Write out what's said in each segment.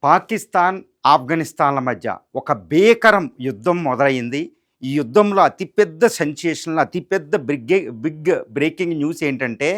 పాకిస్తాన్, ఆఫ్ఘనిస్తాన్ల మధ్య ఒక భీకరం యుద్ధం మొదలైంది. ఈ యుద్ధంలో అతిపెద్ద సెన్సేషనల్, అతిపెద్ద బిగ్ బ్రేకింగ్ న్యూస్ ఏంటంటే,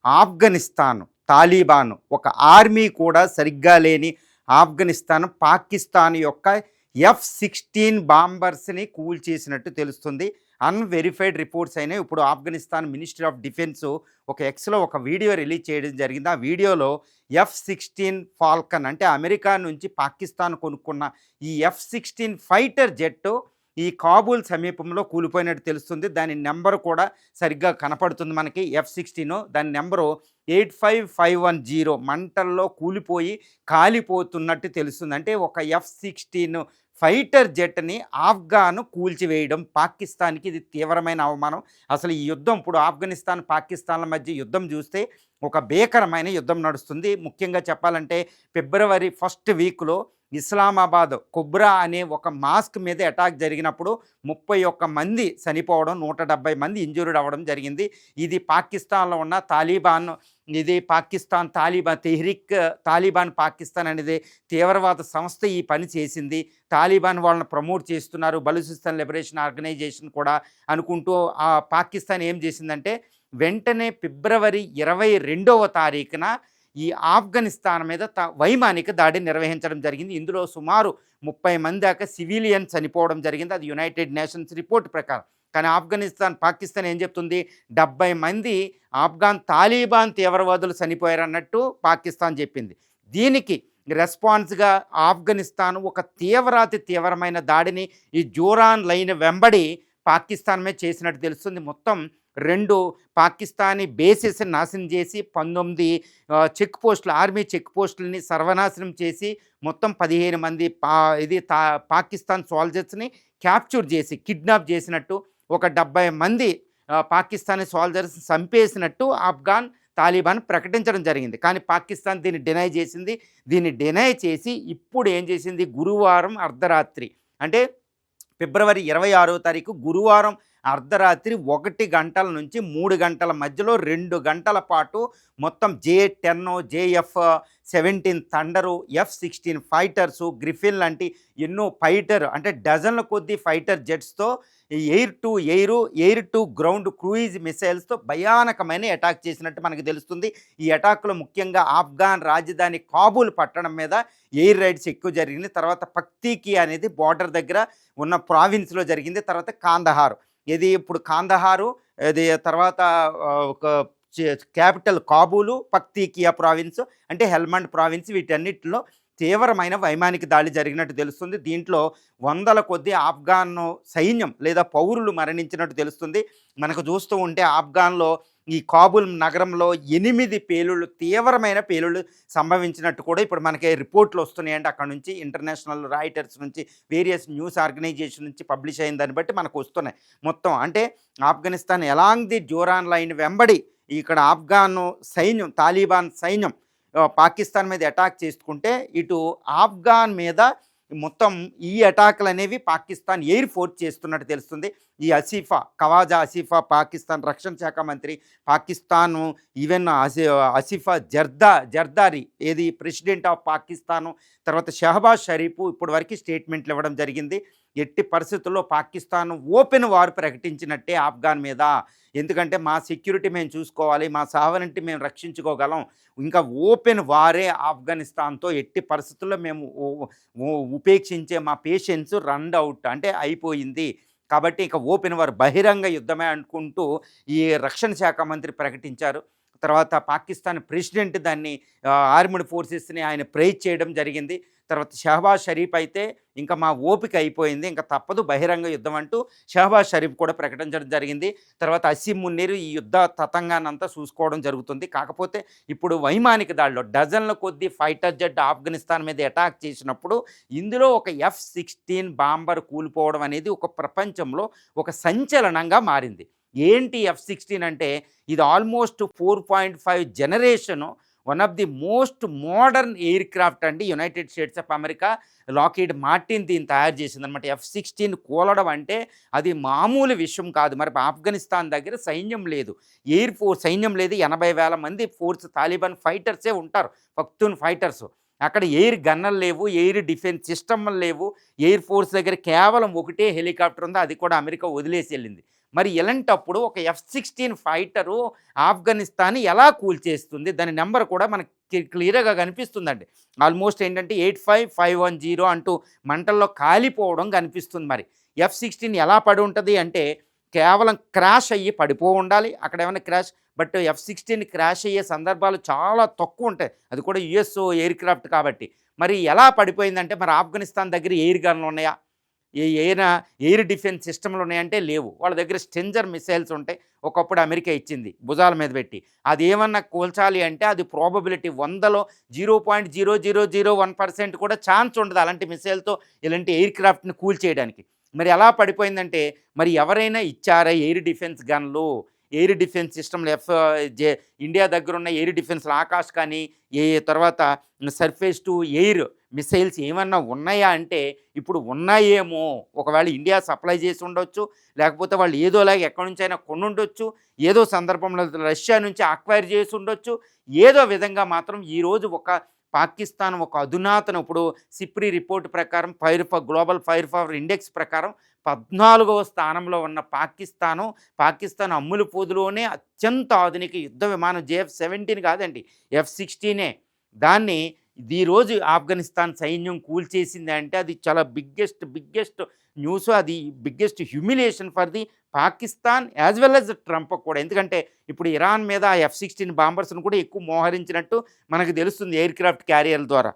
ఆఫ్ఘనిస్తాన్ తాలిబాన్ ఒక ఆర్మీ కూడా సరిగ్గా లేని ఆఫ్ఘనిస్తాన్ పాకిస్తాన్ యొక్క F-16 బాంబర్స్ని కూల్చేసినట్టు తెలుస్తుంది. అన్వెరిఫైడ్ రిపోర్ట్స్ అయినాయి. ఇప్పుడు ఆఫ్ఘనిస్తాన్ మినిస్ట్రీ ఆఫ్ డిఫెన్స్ ఒక ఎక్స్లో ఒక వీడియో రిలీజ్ చేయడం జరిగింది. ఆ వీడియోలో F-16 ఫాల్కన్ అంటే అమెరికా నుంచి పాకిస్తాన్ కొనుక్కున్న ఈ F-16 ఫైటర్ జెట్ ఈ కాబూల్ సమీపంలో కూలిపోయినట్టు తెలుస్తుంది. దాని నెంబర్ కూడా సరిగ్గా కనపడుతుంది మనకి. F-16 దాని నెంబరు 85510 మంటల్లో కూలిపోయి కాలిపోతున్నట్టు తెలుస్తుంది. అంటే ఒక F-16 ఫైటర్ జెట్ని ఆఫ్ఘాన్ కూల్చివేయడం పాకిస్తాన్కి ఇది తీవ్రమైన అవమానం. అసలు ఈ యుద్ధం ఇప్పుడు ఆఫ్ఘనిస్తాన్ పాకిస్తాన్ల మధ్య యుద్ధం చూస్తే ఒక భీకరమైన యుద్ధం నడుస్తుంది. ముఖ్యంగా చెప్పాలంటే ఫిబ్రవరి 1st వీక్లో ఇస్లామాబాద్ కుబ్రా అనే ఒక మాస్క్ మీద అటాక్ జరిగినప్పుడు 31 మంది చనిపోవడం, 170 మంది ఇంజూర్డ్ అవ్వడం జరిగింది. ఇది పాకిస్తాన్లో ఉన్న తాలిబాన్, ఇది పాకిస్తాన్ తెహ్రీక్ తాలిబాన్ పాకిస్తాన్ అనేది తీవ్రవాద సంస్థ ఈ పని చేసింది. తాలిబాన్ వాళ్ళని ప్రమోట్ చేస్తున్నారు, బలూచిస్తాన్ లిబరేషన్ ఆర్గనైజేషన్ కూడా అనుకుంటూ ఆ పాకిస్తాన్ ఏం చేసిందంటే వెంటనే ఫిబ్రవరి 22వ తారీఖున ఈ ఆఫ్ఘనిస్తాన్ మీద వైమానిక దాడి నిర్వహించడం జరిగింది. ఇందులో సుమారు 30 మంది దాకా సివిలియన్ చనిపోవడం జరిగింది. అది యునైటెడ్ నేషన్స్ రిపోర్ట్ ప్రకారం. కానీ పాకిస్తాన్ ఏం చెప్తుంది, 70 మంది ఆఫ్ఘాన్ తాలిబాన్ తీవ్రవాదులు చనిపోయారన్నట్టు పాకిస్తాన్ చెప్పింది. దీనికి రెస్పాన్స్గా ఆఫ్ఘనిస్తాన్ ఒక తీవ్రమైన దాడిని ఈ జోరాన్ లైన్ వెంబడి పాకిస్తాన్ మీద చేసినట్టు తెలుస్తుంది. మొత్తం 2 పాకిస్తానీ బేసెస్ని నాశనం చేసి 19 చెక్ పోస్టులు, ఆర్మీ చెక్ పోస్టులని సర్వనాశనం చేసి మొత్తం 15 మంది పాకిస్తాన్ సోల్జర్స్ని క్యాప్చర్ చేసి కిడ్నాప్ చేసినట్టు, ఒక 70 మంది పాకిస్తానీ సోల్జర్స్ చంపేసినట్టు ఆఫ్ఘాన్ తాలిబాన్ ప్రకటించడం జరిగింది. కానీ పాకిస్తాన్ దీన్ని డినై చేసింది. దీన్ని డినై చేసి ఇప్పుడు ఏం చేసింది, గురువారం అర్ధరాత్రి అంటే ఫిబ్రవరి 26వ తారీఖు గురువారం అర్ధరాత్రి 1 గంటల నుంచి 3 గంటల మధ్యలో 2 గంటల పాటు మొత్తం J-10, JF-17 థండరు, F-16 fighters, Griffin లాంటి ఎన్నో ఫైటర్ అంటే డజన్ల కొద్దీ ఫైటర్ జెట్స్తో ఎయిర్ టు గ్రౌండ్ క్రూయిజ్ మిసైల్స్తో భయానకమైన అటాక్ చేసినట్టు మనకు తెలుస్తుంది. ఈ అటాక్లో ముఖ్యంగా ఆఫ్ఘాన్ రాజధాని కాబూల్ పట్టణం మీద ఎయిర్ రైడ్స్ ఎక్కువ జరిగింది. తర్వాత పక్తీకి అనేది బార్డర్ దగ్గర ఉన్న ప్రావిన్స్లో జరిగింది. తర్వాత కాందహార్, ఇది ఇప్పుడు కాందహారు, ఇది తర్వాత ఒక క్యాపిటల్ కాబూలు, పక్తీకియా ప్రావిన్స్ అంటే హెల్మండ్ ప్రావిన్స్, వీటన్నిటిలో తీవ్రమైన వైమానిక దాడి జరిగినట్టు తెలుస్తుంది. దీంట్లో 100ల కొద్దీ ఆఫ్ఘాన్ సైన్యం లేదా పౌరులు మరణించినట్టు తెలుస్తుంది. మనకు చూస్తూ ఉంటే ఆఫ్ఘాన్లో ఈ కాబూల్ నగరంలో 8 పేలుళ్ళు, తీవ్రమైన పేలుళ్ళు సంభవించినట్టు కూడా ఇప్పుడు మనకి రిపోర్ట్లు వస్తున్నాయండి. అక్కడ నుంచి ఇంటర్నేషనల్ రైటర్స్ నుంచి, వేరియస్ న్యూస్ ఆర్గనైజేషన్ నుంచి పబ్లిష్ అయిన దాన్ని బట్టి మనకు వస్తున్నాయి. మొత్తం అంటే Afghanistan along the Zohran line వెంబడి ఇక్కడ ఆఫ్ఘాన్ సైన్యం, తాలిబాన్ సైన్యం పాకిస్తాన్ మీద అటాక్ చేసుకుంటే ఇటు ఆఫ్ఘాన్ మీద మొత్తం ఈ అటాక్లు అనేవి పాకిస్తాన్ ఎయిర్ ఫోర్స్ చేస్తున్నట్టు తెలుస్తుంది. ఈ ఖవాజా ఆసిఫా పాకిస్తాన్ రక్షణ శాఖ మంత్రి, పాకిస్తాన్ ఈవెన్ ఆసిఫా జర్దారీ ఏది ప్రెసిడెంట్ ఆఫ్ పాకిస్తాను, తర్వాత షహబాజ్ షరీఫ్ ఇప్పటి వరకు స్టేట్మెంట్లు ఇవ్వడం జరిగింది. ఎట్టి పరిస్థితుల్లో పాకిస్తాన్ ఓపెన్ వార్ ప్రకటించినట్టే ఆఫ్ఘాన్ మీద. ఎందుకంటే మా సెక్యూరిటీ మేము చూసుకోవాలి, మా సావరెంటీ మేము రక్షించుకోగలం, ఇంకా ఓపెన్ వారే ఆఫ్ఘనిస్తాన్తో ఎట్టి పరిస్థితుల్లో మేము ఉపేక్షించే మా పేషెన్స్ రన్ అవుట్ అంటే అయిపోయింది. కాబట్టి ఇక ఓపెన్ వార్ బహిరంగ యుద్ధమే అనుకుంటూ ఈ రక్షణ శాఖ మంత్రి ప్రకటించారు. తర్వాత పాకిస్తాన్ ప్రెసిడెంట్ దాన్ని ఆర్మ్డ్ ఫోర్సెస్ని ఆయన ప్రైజ్ చేయడం జరిగింది. తర్వాత షహబాజ్ షరీఫ్ అయితే ఇంకా మా ఓపిక అయిపోయింది, ఇంకా తప్పదు బహిరంగ యుద్ధం అంటూ షహబాజ్ షరీఫ్ కూడా ప్రకటించడం జరిగింది. తర్వాత అసీం మున్నీర్ ఈ యుద్ధ తతంగానంతా చూసుకోవడం జరుగుతుంది. కాకపోతే ఇప్పుడు వైమానిక దాడిలో డజన్ల కొద్దీ ఫైటర్ జెట్ ఆఫ్ఘనిస్తాన్ మీద అటాక్ చేసినప్పుడు ఇందులో ఒక F-16 బాంబర్ కూలిపోవడం అనేది ఒక ప్రపంచంలో ఒక సంచలనంగా మారింది. ఏంటి F-16 అంటే ఇది almost 4.5 generation, one of the most modern aircraft అండి. United States of America Lockheed Martin దీన్ని తయారు చేసిందనమాట. F-16 కూలడం అంటే అది మామూలు విషయం కాదు. మరి ఆఫ్ఘనిస్తాన్ దగ్గర సైన్యం లేదు, ఎయిర్ ఫోర్స్ సైన్యం లేదు. 80,000 మంది ఫోర్స్ తాలిబాన్ ఫైటర్సే ఉంటారు, పఖ్తూన్ ఫైటర్స్. అక్కడ ఎయిర్ గన్నలు లేవు, ఎయిర్ డిఫెన్స్ సిస్టమ్లు లేవు. ఎయిర్ ఫోర్స్ దగ్గర కేవలం ఒకటే హెలికాప్టర్ ఉంది, అది కూడా అమెరికా వదిలేసి వెళ్ళింది. మరి ఇలాంటప్పుడు ఒక F-16 ఫైటరు ఆఫ్ఘనిస్తాన్ ఎలా కూల్చేస్తుంది? దాని నెంబర్ కూడా మనకి క్లియర్గా కనిపిస్తుందండి. ఆల్మోస్ట్ ఏంటంటే 85510 అంటూ మంటల్లో కాలిపోవడం కనిపిస్తుంది. మరి F-16 ఎలా పడి ఉంటుంది అంటే కేవలం క్రాష్ అయ్యి పడిపో ఉండాలి. అక్కడ ఏమైనా క్రాష్, బట్ F-16 క్రాష్ అయ్యే సందర్భాలు చాలా తక్కువ ఉంటాయి, అది కూడా యుఎస్ ఎయిర్ క్రాఫ్ట్ కాబట్టి. మరి ఎలా పడిపోయిందంటే మరి ఆఫ్ఘనిస్తాన్ దగ్గర ఎయిర్ గన్లు ఉన్నాయా, ఎయిర్ డిఫెన్స్ సిస్టమ్లు ఉన్నాయంటే లేవు. వాళ్ళ దగ్గర స్టెంజర్ మిసైల్స్ ఉంటాయి, ఒకప్పుడు అమెరికా ఇచ్చింది భుజాల మీద పెట్టి. అది ఏమన్నా కూల్చాలి అంటే అది ప్రాబబిలిటీ 100లో 0.0001% కూడా ఛాన్స్ ఉండదు అలాంటి మిసైల్తో ఇలాంటి ఎయిర్ క్రాఫ్ట్ని కూల్చేయడానికి. మరి ఎలా పడిపోయిందంటే మరి ఎవరైనా ఇచ్చారా ఎయిర్ డిఫెన్స్ గన్లు, ఎయిర్ డిఫెన్స్ సిస్టమ్లు? ఇండియా దగ్గర ఉన్న ఎయిర్ డిఫెన్స్లు ఆకాష్ కానీ తర్వాత సర్ఫేస్ టు ఎయిర్ మిసైల్స్ ఏమన్నా ఉన్నాయా అంటే ఇప్పుడు ఉన్నాయేమో. ఒకవేళ ఇండియా సప్లై చేసి ఉండొచ్చు, లేకపోతే వాళ్ళు ఏదోలాగా ఎక్కడి నుంచైనా కొన్ని ఉండొచ్చు, ఏదో సందర్భంలో రష్యా నుంచి అక్వైర్ చేసి ఉండొచ్చు. ఏదో విధంగా మాత్రం ఈరోజు పాకిస్తాన్ ఒక అధునాతన, ఇప్పుడు సిప్రీ రిపోర్ట్ ప్రకారం గ్లోబల్ ఫైర్ పవర్ ఇండెక్స్ ప్రకారం 14వ స్థానంలో ఉన్న పాకిస్తాన్ అమ్ములు పోదులోనే అత్యంత ఆధునిక యుద్ధ విమానం JF-17 కాదండి, F-16. దాన్ని ఈరోజు ఆఫ్ఘనిస్తాన్ సైన్యం కూల్చేసింది అంటే అది చాలా బిగ్గెస్ట్ న్యూస్, అది biggest humiliation for the Pakistan as well as Trump కూడా. ఎందుకంటే ఇప్పుడు ఇరాన్ మీద ఆ F-16 బాంబర్స్ను కూడా ఎక్కువ మోహరించినట్టు మనకు తెలుస్తుంది ఎయిర్ క్రాఫ్ట్ క్యారియర్ల ద్వారా.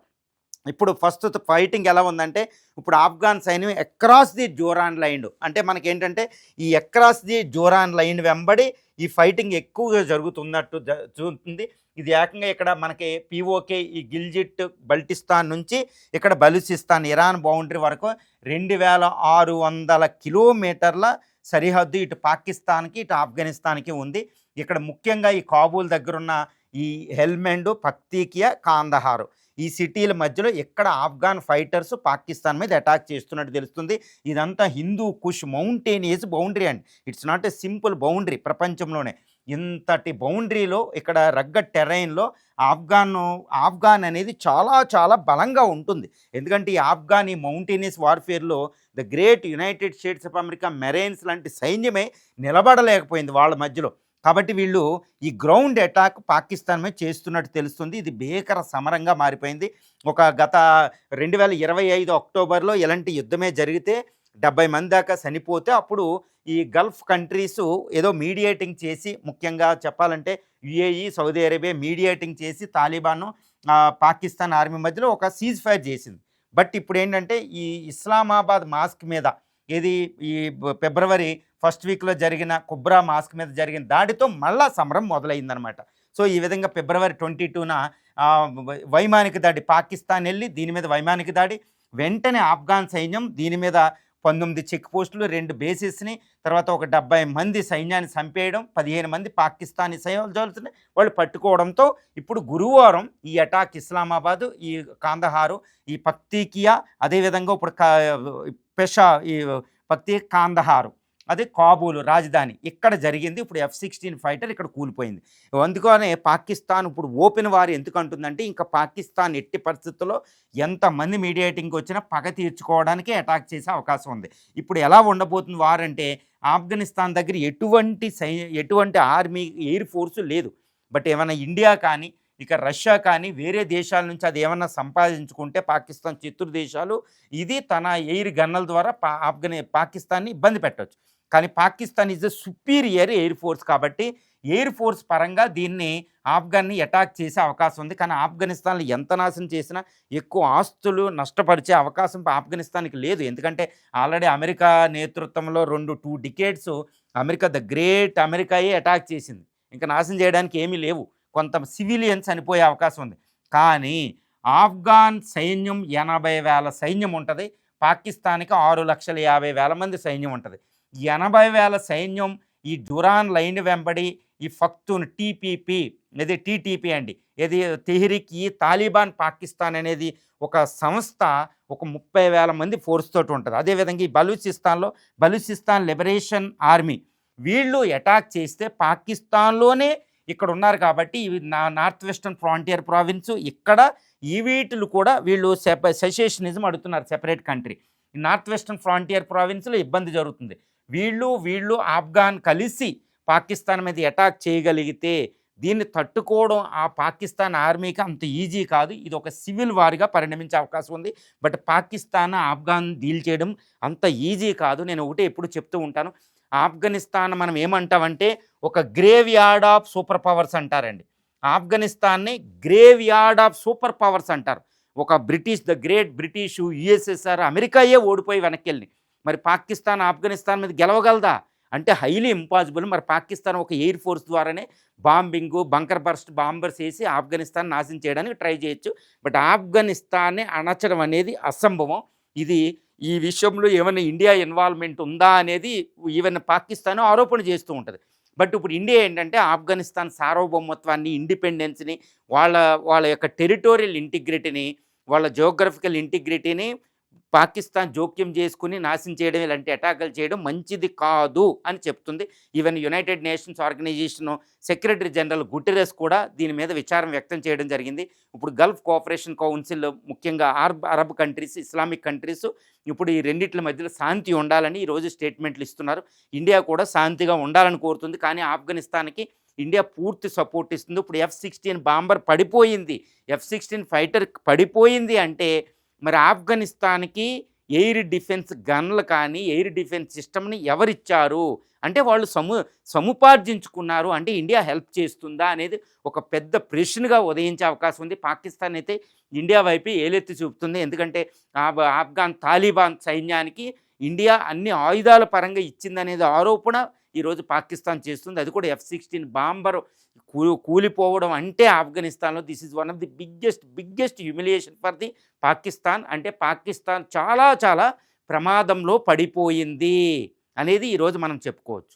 ఇప్పుడు ఫస్ట్ ఫైటింగ్ ఎలా ఉందంటే ఇప్పుడు ఆఫ్ఘాన్ సైన్యం అక్రాస్ ది జోరాన్ లైన్, అంటే మనకేంటంటే ఈ అక్రాస్ ది జోరాన్ లైన్ వెంబడి ఈ ఫైటింగ్ ఎక్కువగా జరుగుతున్నట్టు చూస్తుంది. ఇది ఏకంగా ఇక్కడ మనకి POK ఈ గిల్జిట్ బల్టిస్తాన్ నుంచి ఇక్కడ బలూచిస్తాన్ ఇరాన్ బౌండరీ వరకు 2600 కిలోమీటర్ల సరిహద్దు ఇటు పాకిస్తాన్కి ఇటు ఆఫ్ఘనిస్తాన్కి ఉంది. ఇక్కడ ముఖ్యంగా ఈ కాబూల్ దగ్గరున్న ఈ హెల్మెండ్, పక్తీకియా, కాందహార్ ఈ సిటీల మధ్యలో ఎక్కడ ఆఫ్ఘాన్ ఫైటర్స్ పాకిస్తాన్ మీద అటాక్ చేస్తున్నట్టు తెలుస్తుంది. ఇదంతా హిందూ కుష్ మౌంటేనియస్ బౌండరీ అండి, it's not a simple boundary. ప్రపంచంలోనే ఇంతటి బౌండరీలో ఇక్కడ రగ్గడ్ టెరైన్లో ఆఫ్ఘాన్ అనేది చాలా బలంగా ఉంటుంది. ఎందుకంటే ఈ మౌంటేనియస్ వార్ఫేర్లో the great United States of America marines లాంటి సైన్యమే నిలబడలేకపోయింది వాళ్ళ మధ్యలో. కాబట్టి వీళ్ళు ఈ గ్రౌండ్ అటాక్ పాకిస్తాన్ మీద చేస్తున్నట్టు తెలుస్తుంది. ఇది భీకర సమరంగా మారిపోయింది. గత 2025 అక్టోబర్లో ఇలాంటి యుద్ధమే జరిగితే 70 మంది దాకా చనిపోతే అప్పుడు ఈ గల్ఫ్ కంట్రీస్ ఏదో మీడియేటింగ్ చేసి, ముఖ్యంగా చెప్పాలంటే UAE, సౌదీ అరేబియా మీడియేటింగ్ చేసి తాలిబాన్ పాకిస్తాన్ ఆర్మీ మధ్యలో ఒక సీజ్ ఫైర్ చేసింది. బట్ ఇప్పుడు ఏంటంటే ఈ ఇస్లామాబాద్ మాస్క్ మీద ఈ ఫిబ్రవరి 1st వీక్లో జరిగిన కుబ్రా మాస్క్ మీద జరిగిన దాడితో మళ్ళా సమరం మొదలైందనమాట. సో ఈ విధంగా ఫిబ్రవరి 22న వైమానిక దాడి పాకిస్తాన్ వెళ్ళి దీని మీద వైమానిక దాడి, వెంటనే ఆఫ్ఘాన్ సైన్యం దీని మీద 19 చెక్ పోస్టులు, 2 బేసెస్ని, తర్వాత ఒక 70 మంది సైన్యాన్ని చంపేయడం, 15 మంది పాకిస్తానీ సైన్యాన్ని వాళ్ళు పట్టుకోవడంతో ఇప్పుడు గురువారం ఈ అటాక్ ఇస్లామాబాద్, ఈ కాందహారు, ఈ పక్తీకియా, అదేవిధంగా ఇప్పుడు ఈ కాందహారు, అదే కాబూలు రాజధాని ఇక్కడ జరిగింది. ఇప్పుడు F-16 ఫైటర్ ఇక్కడ కూలిపోయింది. అందుకనే పాకిస్తాన్ ఇప్పుడు ఓపెన్ వార్ ఎందుకు అంటుందంటే ఇంకా పాకిస్తాన్ ఎట్టి పరిస్థితుల్లో ఎంతమంది మీడియేటింగ్కి వచ్చినా పగ తీర్చుకోవడానికి అటాక్ చేసే అవకాశం ఉంది. ఇప్పుడు ఎలా ఉండబోతుంది వార్ అంటే ఆఫ్ఘనిస్తాన్ దగ్గర ఎటువంటి ఆర్మీ, ఎయిర్ ఫోర్సు లేదు. బట్ ఏమైనా ఇండియా కానీ ఇక రష్యా కానీ వేరే దేశాల నుంచి అది ఏమన్నా సంపాదించుకుంటే పాకిస్తాన్ శత్రు దేశాలు ఇది తన ఎయిర్ గన్నల ద్వారా పాకిస్తాన్ని ఇబ్బంది పెట్టవచ్చు. కానీ Pakistan is a superior air force కాబట్టి ఎయిర్ ఫోర్స్ పరంగా దీన్ని ఆఫ్ఘన్ని అటాక్ చేసే అవకాశం ఉంది. కానీ ఆఫ్ఘనిస్తాన్లో ఎంత నాశనం చేసినా ఎక్కువ ఆస్తులు నష్టపరిచే అవకాశం ఆఫ్ఘనిస్తాన్కి లేదు. ఎందుకంటే ఆల్రెడీ అమెరికా నేతృత్వంలో 2 డికేడ్స్ అమెరికా ద గ్రేట్ అమెరికాయే అటాక్ చేసింది. ఇంకా నాశనం చేయడానికి ఏమీ లేవు, కొంత సివిలియన్స్ చనిపోయే అవకాశం ఉంది. కానీ ఆఫ్ఘాన్ సైన్యం 80,000 సైన్యం ఉంటుంది, పాకిస్తాన్కి 6,50,000 మంది సైన్యం ఉంటుంది. 80,000 సైన్యం ఈ డురాన్ లైన్ వెంబడి ఈ పఖ్తూన్ TTP అండి, ఇది తెహ్రీక్ ఈ తాలిబాన్ పాకిస్తాన్ అనేది ఒక సంస్థ, ఒక 30,000 మంది ఫోర్స్ తోటి ఉంటుంది. అదేవిధంగా ఈ బలూచిస్తాన్ లిబరేషన్ ఆర్మీ వీళ్ళు అటాక్ చేస్తే పాకిస్తాన్లోనే ఇక్కడ ఉన్నారు కాబట్టి ఇవి నార్త్ వెస్టర్న్ ఫ్రాంటియర్ ప్రావిన్స్ ఇక్కడ ఈ వీటిలు కూడా వీళ్ళు సెషేషనిజం అడుగుతున్నారు, separate country. North western frontier ప్రావిన్స్లో ఇబ్బంది జరుగుతుంది. వీళ్ళు ఆఫ్ఘాన్ కలిసి పాకిస్తాన్ మీద అటాక్ చేయగలిగితే దీన్ని తట్టుకోవడం ఆ పాకిస్తాన్ ఆర్మీకి అంత ఈజీ కాదు. ఇది ఒక సివిల్ వార్గా పరిణమించే అవకాశం ఉంది. బట్ పాకిస్తాన్ ఆఫ్ఘాన్ డీల్ చేయడం అంత ఈజీ కాదు. నేను ఒకటే ఎప్పుడు చెప్తూ ఉంటాను, ఆఫ్ఘనిస్తాన్ మనం ఏమంటామంటే ఒక graveyard of super powers అంటారండి. ఆఫ్ఘనిస్తాన్ని graveyard of super powers అంటారు. ఒక ద గ్రేట్ బ్రిటిష్, యుఎస్ఎస్ఆర్, అమెరికాయే ఓడిపోయి వెనక్కి వెళ్ళి మరి పాకిస్తాన్ ఆఫ్ఘనిస్తాన్ మీద గెలవగలదా అంటే హైలీ ఇంపాసిబుల్. మరి పాకిస్తాన్ ఒక ఎయిర్ ఫోర్స్ ద్వారానే బాంబింగు, బంకర్ బర్స్ట్ బాంబర్స్ వేసి ఆఫ్ఘనిస్తాన్ నాశనం చేయడానికి ట్రై చేయొచ్చు. బట్ ఆఫ్ఘనిస్తాన్ని అణచడం అనేది అసంభవం. ఇది ఈ విషయంలో ఏమైనా ఇండియా ఇన్వాల్వ్మెంట్ ఉందా అనేది ఈవెన్ పాకిస్తాన్ ఆరోపణ చేస్తూ ఉంటుంది. బట్ ఇప్పుడు ఇండియా ఏంటంటే ఆఫ్ఘనిస్తాన్ సార్వభౌమత్వాన్ని, ఇండిపెండెన్స్ని, వాళ్ళ యొక్క టెరిటోరియల్ ఇంటిగ్రిటీని, వాళ్ళ జియోగ్రఫికల్ ఇంటిగ్రిటీని పాకిస్తాన్ జోక్యం చేసుకుని నాశనం చేయడం, ఇలాంటి అటాకులు చేయడం మంచిది కాదు అని చెప్తుంది. Even united nations organization secretary general Guterres కూడా దీని మీద విచారం వ్యక్తం చేయడం జరిగింది. ఇప్పుడు గల్ఫ్ కోఆపరేషన్ కౌన్సిల్, ముఖ్యంగా అరబ్ కంట్రీస్, ఇస్లామిక్ కంట్రీస్ ఇప్పుడు ఈ రెండిట్ల మధ్యలో శాంతి ఉండాలని ఈరోజు స్టేట్మెంట్లు ఇస్తున్నారు. ఇండియా కూడా శాంతిగా ఉండాలని కోరుతుంది. కానీ ఆఫ్ఘనిస్తాన్కి ఇండియా పూర్తి సపోర్ట్ ఇస్తుంది. ఇప్పుడు F-16 బాంబర్ పడిపోయింది, F-16 ఫైటర్ పడిపోయింది అంటే మరి ఆఫ్ఘనిస్తాన్కి ఎయిర్ డిఫెన్స్ గన్లు కానీ ఎయిర్ డిఫెన్స్ సిస్టమ్ని ఎవరిచ్చారు అంటే వాళ్ళు సముపార్జించుకున్నారు అంటే ఇండియా హెల్ప్ చేస్తుందా అనేది ఒక పెద్ద ప్రశ్నగా ఉదయించే అవకాశం ఉంది. పాకిస్తాన్ అయితే ఇండియా వైపు ఏలెత్తి చూపుతుంది. ఎందుకంటే ఆఫ్ఘాన్ తాలిబాన్ సైన్యానికి ఇండియా అన్ని ఆయుధాల పరంగా ఇచ్చిందనేది ఆరోపణ ఈరోజు పాకిస్తాన్ చేస్తుంది. అది కూడా F-16 బాంబర్ కూలిపోవడం అంటే ఆఫ్ఘనిస్తాన్లో this is one of the biggest humiliation for the Pakistan. అంటే పాకిస్తాన్ చాలా ప్రమాదంలో పడిపోయింది అనేది ఈరోజు మనం చెప్పుకోవచ్చు.